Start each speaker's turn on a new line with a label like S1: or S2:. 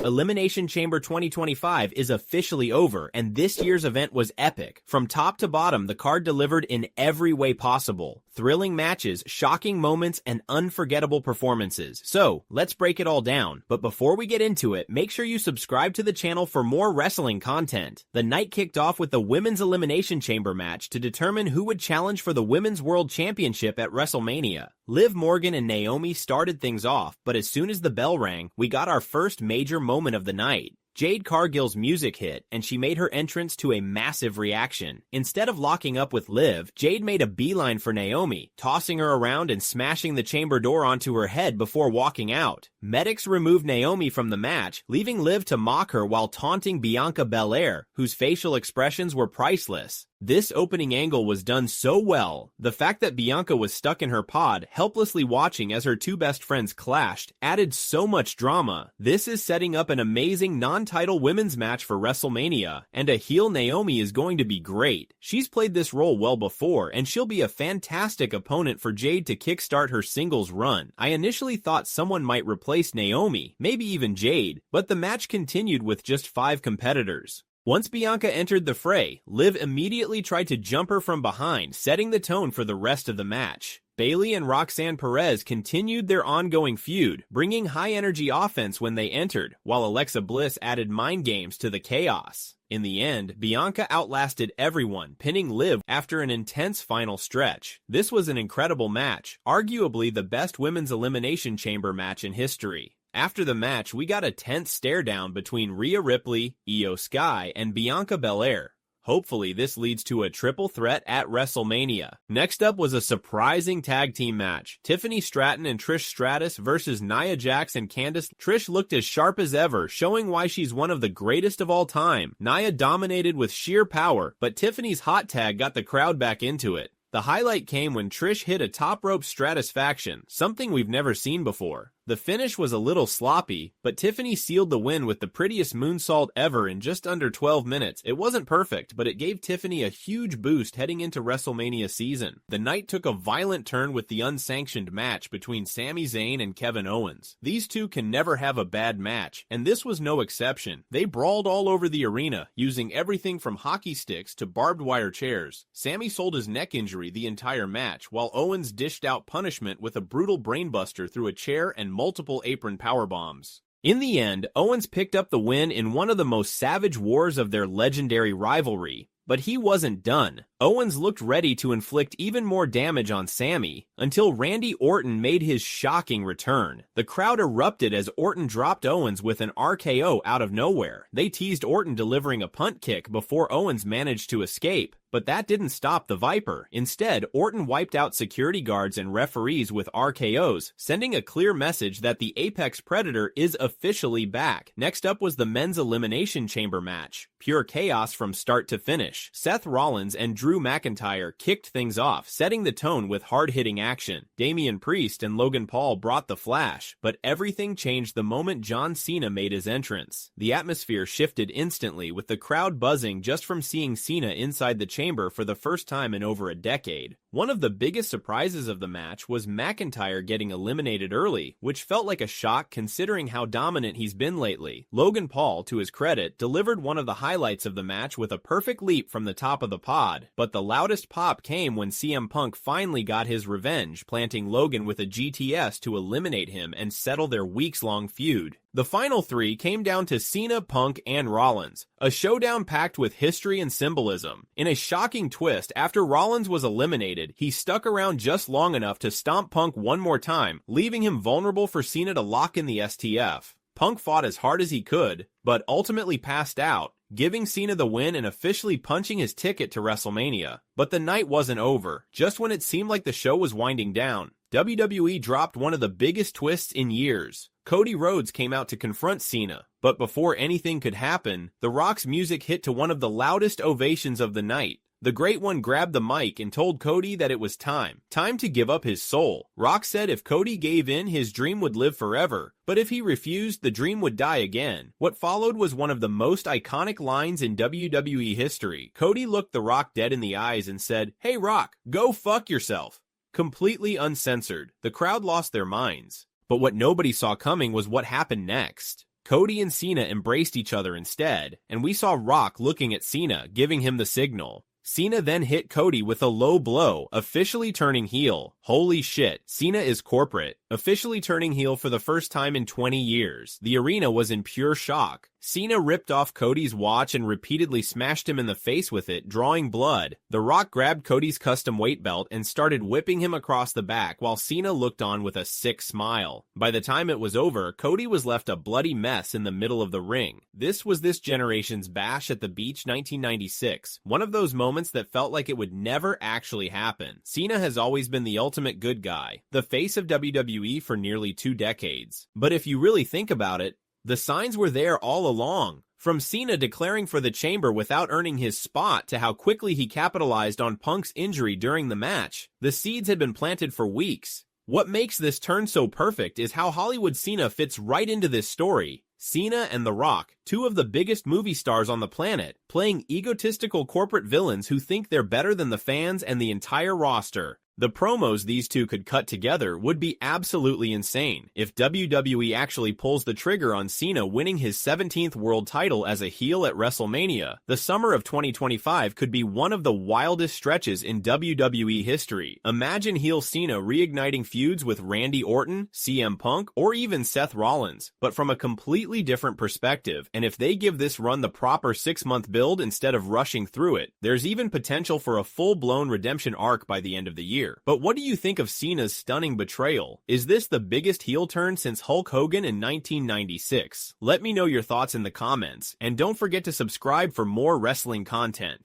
S1: Elimination Chamber 2025 is officially over, and this year's event was epic. From top to bottom, the card delivered in every way possible. Thrilling matches, shocking moments, and unforgettable performances. So, let's break it all down. But before we get into it, make sure you subscribe to the channel for more wrestling content. The night kicked off with the Women's Elimination Chamber match to determine who would challenge for the Women's World Championship at WrestleMania. Liv Morgan and Naomi started things off, but as soon as the bell rang, we got our first major moment of the night. Jade Cargill's music hit, and she made her entrance to a massive reaction. Instead of locking up with Liv, Jade made a beeline for Naomi, tossing her around and smashing the chamber door onto her head before walking out. Medics removed Naomi from the match, leaving Liv to mock her while taunting Bianca Belair, whose facial expressions were priceless. This opening angle was done so well. The fact that Bianca was stuck in her pod, helplessly watching as her two best friends clashed, added so much drama. This is setting up an amazing non-title women's match for WrestleMania, and a heel Naomi is going to be great. She's played this role well before, and she'll be a fantastic opponent for Jade to kickstart her singles run. I initially thought someone might replace Naomi, maybe even Jade, but the match continued with just 5 competitors. Once Bianca entered the fray, Liv immediately tried to jump her from behind, setting the tone for the rest of the match. Bayley and Roxanne Perez continued their ongoing feud, bringing high-energy offense when they entered, while Alexa Bliss added mind games to the chaos. In the end, Bianca outlasted everyone, pinning Liv after an intense final stretch. This was an incredible match, arguably the best women's Elimination Chamber match in history. After the match, we got a tense stare-down between Rhea Ripley, Io Sky, and Bianca Belair. Hopefully, this leads to a triple threat at WrestleMania. Next up was a surprising tag team match. Tiffany Stratton and Trish Stratus versus Nia Jax and Candice. Trish looked as sharp as ever, showing why she's one of the greatest of all time. Nia dominated with sheer power, but Tiffany's hot tag got the crowd back into it. The highlight came when Trish hit a top rope Stratusfaction, something we've never seen before. The finish was a little sloppy, but Tiffany sealed the win with the prettiest moonsault ever in just under 12 minutes. It wasn't perfect, but it gave Tiffany a huge boost heading into WrestleMania season. The night took a violent turn with the unsanctioned match between Sami Zayn and Kevin Owens. These two can never have a bad match, and this was no exception. They brawled all over the arena, using everything from hockey sticks to barbed wire chairs. Sami sold his neck injury the entire match, while Owens dished out punishment with a brutal brainbuster through a chair and multiple apron powerbombs. In the end, Owens picked up the win in one of the most savage wars of their legendary rivalry. But he wasn't done. Owens looked ready to inflict even more damage on Sami, until Randy Orton made his shocking return. The crowd erupted as Orton dropped Owens with an RKO out of nowhere. They teased Orton delivering a punt kick before Owens managed to escape. But that didn't stop the Viper. Instead, Orton wiped out security guards and referees with RKOs, sending a clear message that the Apex Predator is officially back. Next up was the Men's Elimination Chamber match. Pure chaos from start to finish. Seth Rollins and Drew McIntyre kicked things off, setting the tone with hard-hitting action. Damian Priest and Logan Paul brought the flash, but everything changed the moment John Cena made his entrance. The atmosphere shifted instantly, with the crowd buzzing just from seeing Cena inside the chamber for the first time in over a decade. One of the biggest surprises of the match was McIntyre getting eliminated early, which felt like a shock considering how dominant he's been lately. Logan Paul, to his credit, delivered one of the highlights of the match with a perfect leap from the top of the pod, but the loudest pop came when CM Punk finally got his revenge, planting Logan with a GTS to eliminate him and settle their weeks-long feud. The final 3 came down to Cena, Punk, and Rollins, a showdown packed with history and symbolism. In a shocking twist, after Rollins was eliminated, he stuck around just long enough to stomp Punk one more time, leaving him vulnerable for Cena to lock in the STF. Punk fought as hard as he could, but ultimately passed out, giving Cena the win and officially punching his ticket to WrestleMania. But the night wasn't over. Just when it seemed like the show was winding down, WWE dropped one of the biggest twists in years. Cody Rhodes came out to confront Cena, but before anything could happen, The Rock's music hit to one of the loudest ovations of the night. The Great One grabbed the mic and told Cody that it was time to give up his soul. Rock said if Cody gave in, his dream would live forever, but if he refused, the dream would die again. What followed was one of the most iconic lines in WWE history. Cody looked The Rock dead in the eyes and said, "Hey Rock, go fuck yourself." Completely uncensored, the crowd lost their minds. But what nobody saw coming was what happened next. Cody and Cena embraced each other instead, and we saw Rock looking at Cena, giving him the signal. Cena then hit Cody with a low blow, officially turning heel. Holy shit, Cena is corporate, officially turning heel for the first time in 20 years. The arena was in pure shock. Cena ripped off Cody's watch and repeatedly smashed him in the face with it, drawing blood. The Rock grabbed Cody's custom weight belt and started whipping him across the back while Cena looked on with a sick smile. By the time it was over, Cody was left a bloody mess in the middle of the ring. This was this generation's Bash at the Beach 1996, one of those moments that felt like it would never actually happen. Cena has always been the ultimate good guy, the face of WWE for nearly 2 decades. But if you really think about it, the signs were there all along. From Cena declaring for the Chamber without earning his spot to how quickly he capitalized on Punk's injury during the match, the seeds had been planted for weeks. What makes this turn so perfect is how Hollywood Cena fits right into this story. Cena and The Rock, 2 of the biggest movie stars on the planet, playing egotistical corporate villains who think they're better than the fans and the entire roster. The promos these two could cut together would be absolutely insane if WWE actually pulls the trigger on Cena winning his 17th world title as a heel at WrestleMania. The summer of 2025 could be one of the wildest stretches in WWE history. Imagine heel Cena reigniting feuds with Randy Orton, CM Punk, or even Seth Rollins, but from a completely different perspective, and if they give this run the proper 6-month build instead of rushing through it, there's even potential for a full-blown redemption arc by the end of the year. But what do you think of Cena's stunning betrayal? Is this the biggest heel turn since Hulk Hogan in 1996? Let me know your thoughts in the comments, and don't forget to subscribe for more wrestling content.